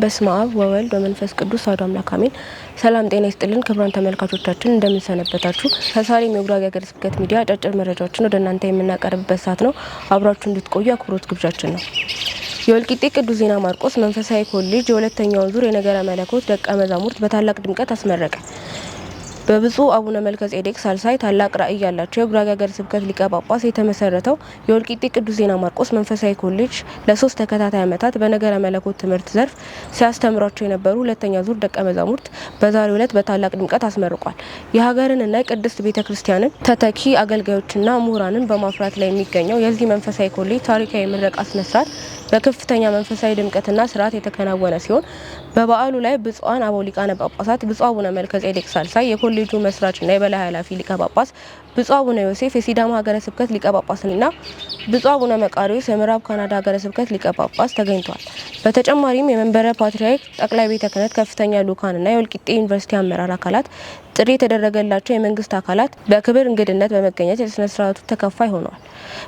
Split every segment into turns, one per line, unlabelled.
በስመ አብ ወወልድ ወመንፈስ ቅዱስ አሐዱ አምላክ አሜን። ሰላም ጤና ይስጥልን ክቡራን ተመልካቾቻችን እንደምን ሰነበታችሁ? ከሳሌም የጉራጌ ሀገረ ስብከት ሚዲያ አጫጭር መረጃዎችን ወደ እናንተ የምናቀርብበት ሰዓት ነው። አብራችሁ እንድትቆዩ አክብሮት ግብዣችን ነው። የወልቂጤ ቅዱስ ዜና ማርቆስ መንፈሳዊ ኮሌጅ የሁለተኛውን ዙር የነገረ መለኮት ደቀ መዛሙርት በታላቅ ድምቀት አስመረቀ። በብፁዕ አቡነ መልከጼዴቅ ሳልሳይ ታላቅ ራዕይ ያላቸው የጉራጌ ሀገረ ስብከት ሊቀ ጳጳስ የተመሰረተው የወልቂጤ ቅዱስ ዜና ማርቆስ መንፈሳዊ ኮሌጅ ለ3 ተከታታይ ዓመታት በነገረ መለኮት ትምህርት ዘርፍ ሲያስተምሯቸው የነበሩ ሁለተኛ ዙር ደቀ መዛሙርት በዛሬው ዕለት በታላቅ ድምቀት አስመርቋል። የሀገርንና የቅድስት ቤተ ክርስቲያንን ተተኪ አገልጋዮችና ምሁራንን በማፍራት ላይ የሚገኘው የዚህ መንፈሳዊ ኮሌጅ ታሪካዊ ምረቃ ስነ ስርዓት በከፍተኛ መንፈሳዊ ድምቀትና ስርዓት የተከናወነ ሲሆን በበዓሉ ላይ ብፁዓን አበው ሊቃነ ጳጳሳት ብፁዕ አቡነ መልከጼዴቅ ሳልሳይ የኮሌጁ መስራችና የበላይ ኃላፊ ሊቀ ጳጳስ፣ ብፁዕ አቡነ ዮሴፍ የሲዳማ ሀገረ ስብከት ሊቀ ጳጳስና ብፁዕ አቡነ መቃሪዎስ የምዕራብ ካናዳ ሀገረ ስብከት ሊቀ ጳጳስ ተገኝተዋል። በተጨማሪም የመንበረ ፓትርያርክ ጠቅላይ ቤተ ክህነት ከፍተኛ ልኡካንና የወልቂጤ ዩኒቨርሲቲ አመራር አካላት፣ ጥሪ የተደረገላቸው የመንግስት አካላት በክብር እንግድነት በመገኘት የስነ ስርዓቱ ተካፋይ ሆነዋል።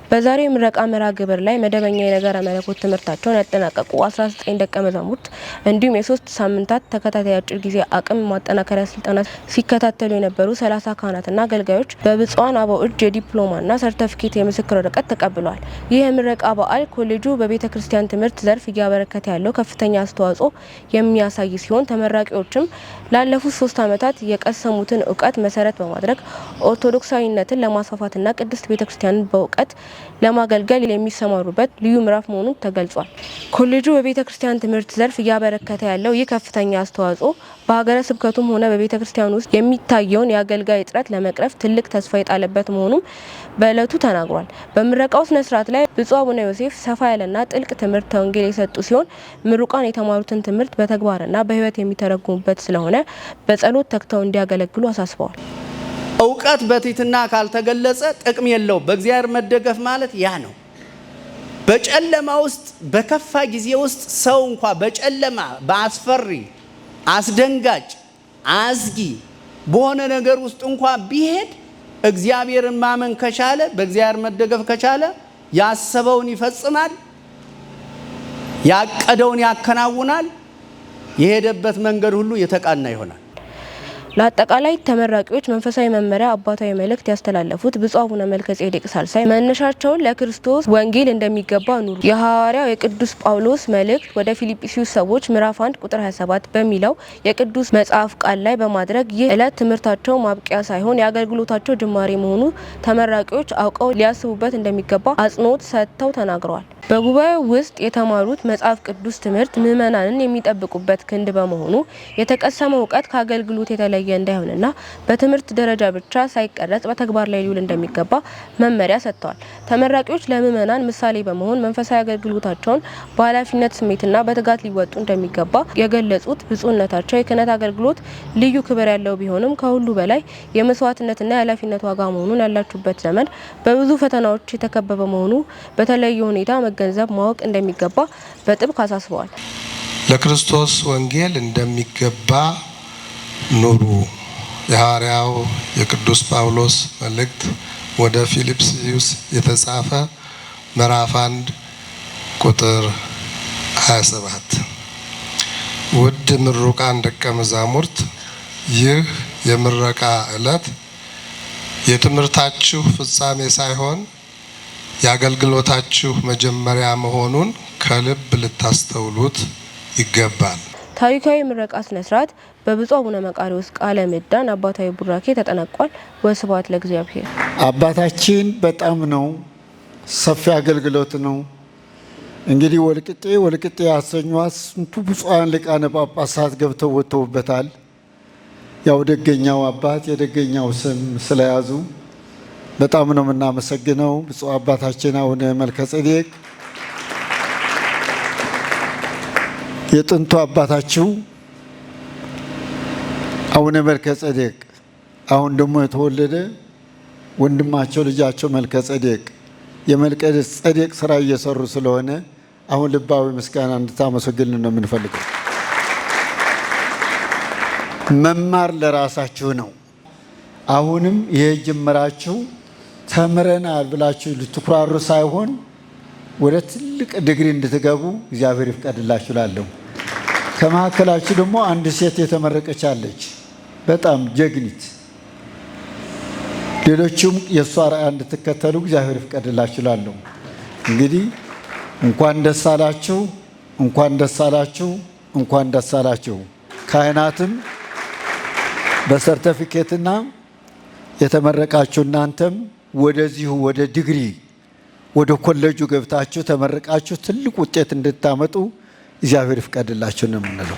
በዛሬው የምረቃ መርሃ ግብር ላይ መደበኛ የነገረ መለኮት ትምህርታቸውን ያጠናቀቁ 19 ደቀ መዛሙርት እንዲሁም የ3 ሳምንታት ተከታታይ አጭር ጊዜ አቅም ማጠናከሪያ ስልጠና ሲከታተሉ የነበሩ 30 ካህናትና አገልጋዮች በብፁዓን አበው እጅ የዲፕሎማና ሰርተፊኬት የምስክር ወረቀት ተቀብለዋል። ይህ የምረቃ በዓል ኮሌጁ በቤተ ክርስቲያን ትምህርት ዘርፍ እያበረከተ ያለው ከፍተኛ አስተዋጽኦ የሚያሳይ ሲሆን ተመራቂዎችም ላለፉት 3 ዓመታት የቀሰሙትን እውቀት መሰረት በማድረግ ኦርቶዶክሳዊነትን ለማስፋፋትና ቅድስት ቤተ ክርስቲያንን በእውቀት ለማገልገል የሚሰማሩበት ልዩ ምዕራፍ መሆኑን ተገልጿል። ኮሌጁ በቤተ ክርስቲያን ትምህርት ዘርፍ እያበረከተ ያለው ይህ ከፍተኛ አስተዋጽኦ በሀገረ ስብከቱም ሆነ በቤተ ክርስቲያን ውስጥ የሚታየውን የአገልጋይ እጥረት ለመቅረፍ ትልቅ ተስፋ የጣለበት መሆኑም በዕለቱ ተናግሯል። በምረቃው ስነ ስርዓት ላይ ብፁዕ አቡነ ዮሴፍ ሰፋ ያለና ጥልቅ ትምህርተ ወንጌል የሰጡ ሲሆን ምሩቃን የተማሩትን ትምህርት በተግባርና በሕይወት የሚተረጉሙበት ስለሆነ በጸሎት ተግተው እንዲያገለግሉ አሳስበዋል።
እውቀት በትህትና ካልተገለጸ ጥቅም የለው። በእግዚአብሔር መደገፍ ማለት ያ ነው። በጨለማ ውስጥ በከፋ ጊዜ ውስጥ ሰው እንኳ በጨለማ በአስፈሪ አስደንጋጭ አዝጊ በሆነ ነገር ውስጥ እንኳ ቢሄድ እግዚአብሔርን ማመን ከቻለ በእግዚአብሔር መደገፍ ከቻለ ያሰበውን ይፈጽማል፣ ያቀደውን ያከናውናል፣ የሄደበት መንገድ ሁሉ የተቃና ይሆናል።
ለአጠቃላይ ተመራቂዎች መንፈሳዊ መመሪያ አባታዊ መልእክት ያስተላለፉት ብፁዕ አቡነ መልከጼዴቅ ሳልሳይ መነሻቸውን ለክርስቶስ ወንጌል እንደሚገባ ኑሩ፣ የሐዋርያው የቅዱስ ጳውሎስ መልእክት ወደ ፊልጵስዩስ ሰዎች ምዕራፍ 1 ቁጥር 27 በሚለው የቅዱስ መጽሐፍ ቃል ላይ በማድረግ ይህ ዕለት ትምህርታቸው ማብቂያ ሳይሆን የአገልግሎታቸው ጅማሬ መሆኑ ተመራቂዎች አውቀው ሊያስቡበት እንደሚገባ አጽንኦት ሰጥተው ተናግረዋል። በጉባኤው ውስጥ የተማሩት መጽሐፍ ቅዱስ ትምህርት ምዕመናንን የሚጠብቁበት ክንድ በመሆኑ የተቀሰመው እውቀት ከአገልግሎት የተለየ እንዳይሆንና በትምህርት ደረጃ ብቻ ሳይቀረጽ በተግባር ላይ ሊውል እንደሚገባ መመሪያ ሰጥተዋል። ተመራቂዎች ለምዕመናን ምሳሌ በመሆን መንፈሳዊ አገልግሎታቸውን በኃላፊነት ስሜትና በትጋት ሊወጡ እንደሚገባ የገለጹት ብፁዕነታቸው የክህነት አገልግሎት ልዩ ክብር ያለው ቢሆንም ከሁሉ በላይ የመስዋዕትነትና የኃላፊነት ዋጋ መሆኑን ያላችሁበት ዘመን በብዙ ፈተናዎች የተከበበ መሆኑ በተለየ ሁኔታ ገንዘብ ማወቅ እንደሚገባ በጥብቅ አሳስበዋል።
ለክርስቶስ ወንጌል እንደሚገባ ኑሩ። የሐዋርያው የቅዱስ ጳውሎስ መልእክት ወደ ፊልጵስዩስ የተጻፈ ምዕራፍ 1 ቁጥር 27። ውድ ምሩቃን ደቀ መዛሙርት፣ ይህ የምረቃ ዕለት የትምህርታችሁ ፍጻሜ ሳይሆን የአገልግሎታችሁ መጀመሪያ መሆኑን ከልብ ልታስተውሉት ይገባል።
ታሪካዊ ምረቃ ስነ ስርዓት በብፁዕ አቡነ መቃሪዎስ ቃለ ምዕዳን አባታዊ ቡራኬ ተጠናቋል። ወስብሐት ለእግዚአብሔር።
አባታችን በጣም ነው ሰፊ አገልግሎት ነው። እንግዲህ ወልቂጤ ያሰኟት ስንቱ ብፁዓን ሊቃነ ጳጳሳት ገብተው ወጥተውበታል። ያው ደገኛው አባት የደገኛው ስም ስለያዙ በጣም ነው የምናመሰግነው። ብፁዕ አባታችን አቡነ መልከጼዴቅ የጥንቱ አባታችሁ አቡነ መልከጼዴቅ አሁን ደግሞ የተወለደ ወንድማቸው ልጃቸው መልከጼዴቅ የመልከጼዴቅ ስራ እየሰሩ ስለሆነ አሁን ልባዊ ምስጋና እንድታመሰግኑ ነው የምንፈልገው። መማር ለራሳችሁ ነው። አሁንም ይሄ ጅምራችሁ ተምረናል ብላችሁ ልትኩራሩ ሳይሆን ወደ ትልቅ ዲግሪ እንድትገቡ እግዚአብሔር ይፍቀድላችሁ። ላለሁ ከመካከላችሁ ደግሞ አንድ ሴት የተመረቀች አለች፣ በጣም ጀግኒት። ሌሎችም የእሷ ራእይ እንድትከተሉ እግዚአብሔር ይፍቀድላችሁ እላለሁ። እንግዲህ እንኳን ደስ አላችሁ፣ እንኳን ደስ አላችሁ፣ እንኳን ደስ አላችሁ። ካህናትም በሰርተፊኬትና የተመረቃችሁ እናንተም ወደዚሁ ወደ ዲግሪ ወደ ኮሌጁ ገብታችሁ ተመረቃችሁ ትልቅ ውጤት እንድታመጡ እግዚአብሔር ይፍቀድላችሁ ነው የምንለው።